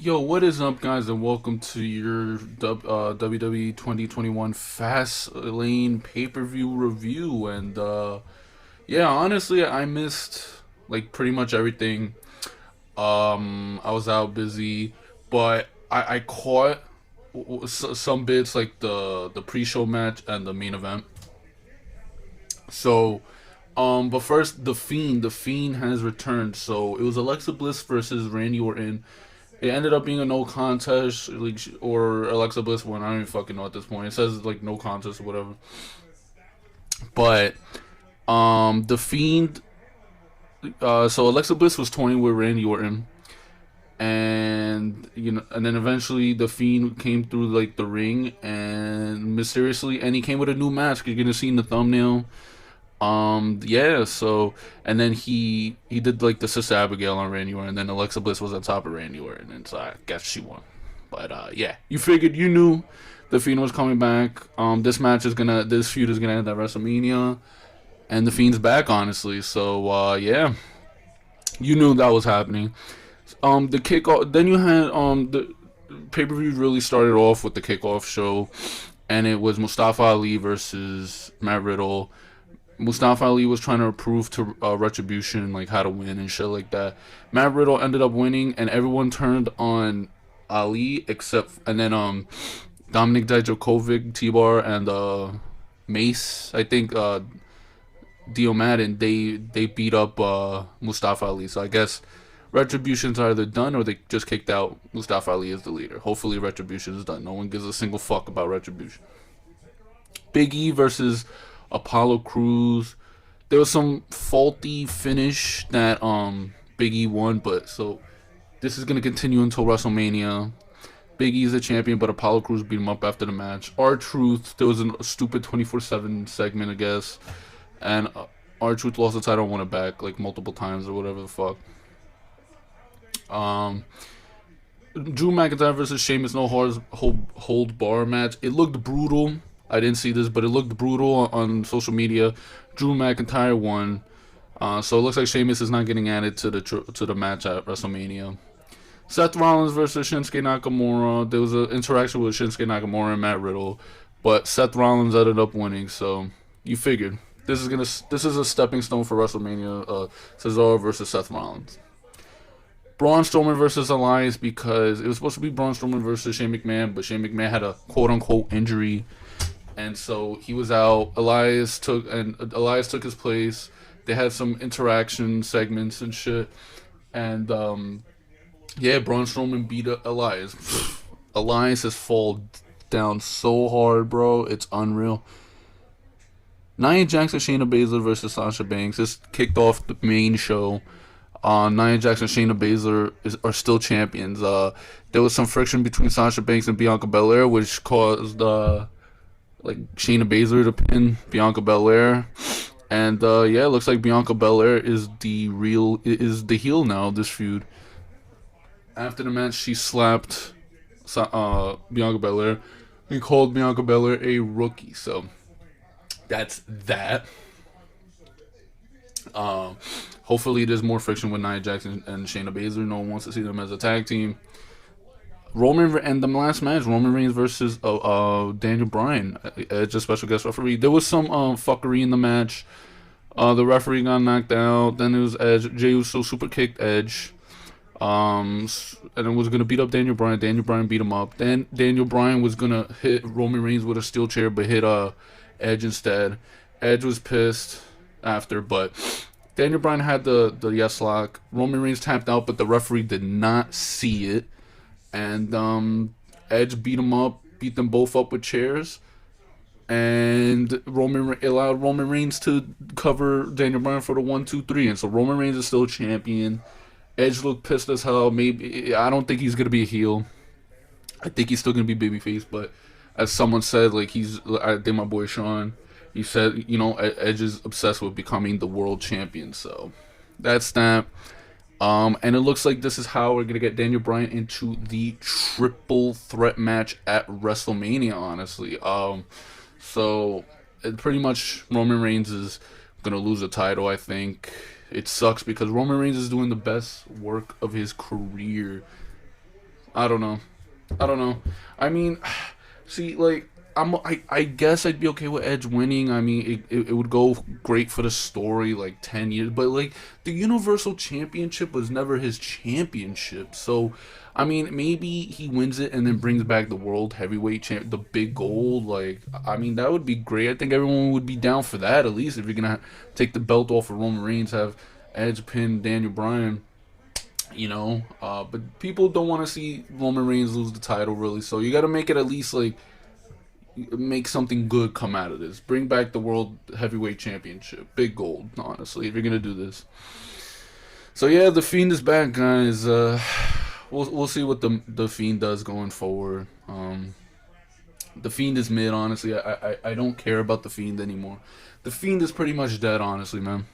Yo, what is up, guys, and welcome to your WWE 2021 Fastlane pay-per-view review. And yeah, honestly, I missed like pretty much everything. I was out busy, but I caught some bits like the pre-show match and the main event. So, but first, the Fiend has returned. So it was Alexa Bliss versus Randy Orton. It ended up being a no contest, like, or Alexa Bliss won. I don't even fucking know at this point. It says like no contest or whatever. But the Fiend. So Alexa Bliss was toying with Randy Orton, and and then eventually the Fiend came through like the ring, and mysteriously, and he came with a new mask. You're gonna see in the thumbnail. Yeah, so, and then he did like the Sister Abigail on Randy Orton, and then Alexa Bliss was on top of Randy Orton, and so I guess she won. But yeah, you knew the Fiend was coming back. This feud is gonna end at WrestleMania, and the Fiend's back, honestly. So yeah, you knew that was happening. The kickoff, then you had the pay per view really started off with the kickoff show, and it was Mustafa Ali versus Matt Riddle. Mustafa Ali was trying to prove to Retribution like how to win and shit like that. Matt Riddle ended up winning, and everyone turned on Ali and then Dominic Dijakovic, T-Bar, and Mace. I think Dio Madden they beat up Mustafa Ali. So I guess Retribution's either done or they just kicked out Mustafa Ali as the leader. Hopefully Retribution is done. No one gives a single fuck about Retribution. Big E versus Apollo Crews. There was some faulty finish that Big E won, but so this is gonna continue until WrestleMania. Big E's the champion, but Apollo Crews beat him up after the match. R-Truth, there was a stupid 24/7 segment, I guess, and R-Truth lost the title and won it back like multiple times or whatever the fuck. Um, Drew McIntyre versus Sheamus hold bar match. It looked brutal. I didn't see this, but it looked brutal on social media. Drew McIntyre won, so it looks like Sheamus is not getting added to the match at WrestleMania. Seth Rollins versus Shinsuke Nakamura. There was an interaction with Shinsuke Nakamura and Matt Riddle, but Seth Rollins ended up winning. So you figured this is a stepping stone for WrestleMania. Cesaro versus Seth Rollins. Braun Strowman versus Elias, because it was supposed to be Braun Strowman versus Shane McMahon, but Shane McMahon had a quote unquote injury, and so he was out. Elias took his place. They had some interaction segments and shit, and yeah, Braun Strowman beat Elias. Elias has fallen down so hard, bro. It's unreal. Nia Jax, Shayna Baszler versus Sasha Banks. This kicked off the main show. Nia Jax and Shayna Baszler are still champions. There was some friction between Sasha Banks and Bianca Belair, which caused like Shayna Baszler to pin Bianca Belair, and yeah, it looks like Bianca Belair is the heel now of this feud. After the match, she slapped Bianca Belair and called Bianca Belair a rookie. So that's that. Hopefully there's more friction with Nia Jax and Shayna Baszler. No one wants to see them as a tag team. And the last match, Roman Reigns versus Daniel Bryan, Edge, a special guest referee. There was some fuckery in the match. The referee got knocked out. Then it was Edge. Jey Uso super kicked Edge. And it was gonna beat up Daniel Bryan. Daniel Bryan beat him up. Then Daniel Bryan was gonna hit Roman Reigns with a steel chair, but hit Edge instead. Edge was pissed after, but Daniel Bryan had the yes lock. Roman Reigns tapped out, but the referee did not see it. And Edge beat them both up with chairs, and allowed Roman Reigns to cover Daniel Bryan for the 1-2-3, and so Roman Reigns is still champion. Edge looked pissed as hell. Maybe I don't think he's gonna be a heel. I think he's still gonna be babyface, but as someone said, like I think my boy Sean, he said, Edge is obsessed with becoming the world champion. So that's that. And it looks like this is how we're gonna get Daniel Bryan into the triple threat match at WrestleMania. Honestly, so pretty much Roman Reigns is gonna lose the title. I think it sucks because Roman Reigns is doing the best work of his career I don't know. I don't know. I mean, see, like, I guess I'd be okay with Edge winning. I mean, it would go great for the story, like 10 years. But like, the Universal Championship was never his championship. So, I mean, maybe he wins it and then brings back the World Heavyweight Champ, the big gold. Like, I mean, that would be great. I think everyone would be down for that at least if you're gonna take the belt off of Roman Reigns, have Edge pin Daniel Bryan. But people don't want to see Roman Reigns lose the title, really. So you got to make it at least like make something good come out of this. Bring back the World Heavyweight Championship, big gold. Honestly, if you're gonna do this. So yeah, the Fiend is back, guys. We'll see what the Fiend does going forward. The Fiend is mid, honestly. I don't care about the Fiend anymore. The Fiend is pretty much dead, honestly, man.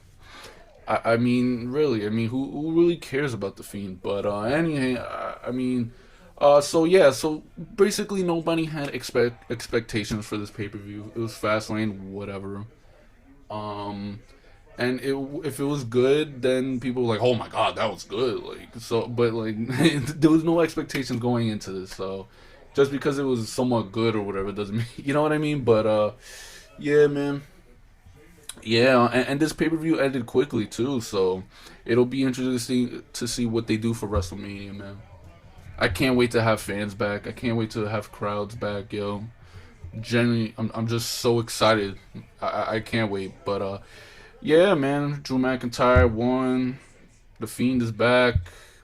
I mean, really. I mean, who really cares about the Fiend? But anyway, I mean, so yeah, so basically nobody had expectations for this pay-per-view. It was Fastlane, whatever. Um, and if it was good, then people were like, "Oh my god, that was good!" Like so, but like there was no expectations going into this. So just because it was somewhat good or whatever doesn't mean you know what I mean. But yeah, man. Yeah, and this pay per view ended quickly too, so it'll be interesting to see what they do for WrestleMania, man. I can't wait to have fans back. I can't wait to have crowds back, yo. Genuinely, I'm just so excited. I can't wait. But yeah, man. Drew McIntyre won. The Fiend is back.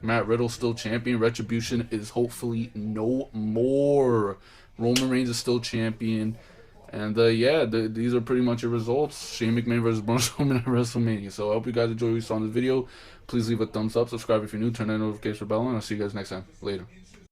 Matt Riddle still champion. Retribution is hopefully no more. Roman Reigns is still champion. And yeah, these are pretty much your results. Shane McMahon versus Braun Strowman at WrestleMania. So I hope you guys enjoyed what you saw in this video. Please leave a thumbs up, subscribe if you're new, turn on the notification bell, and I'll see you guys next time. Later.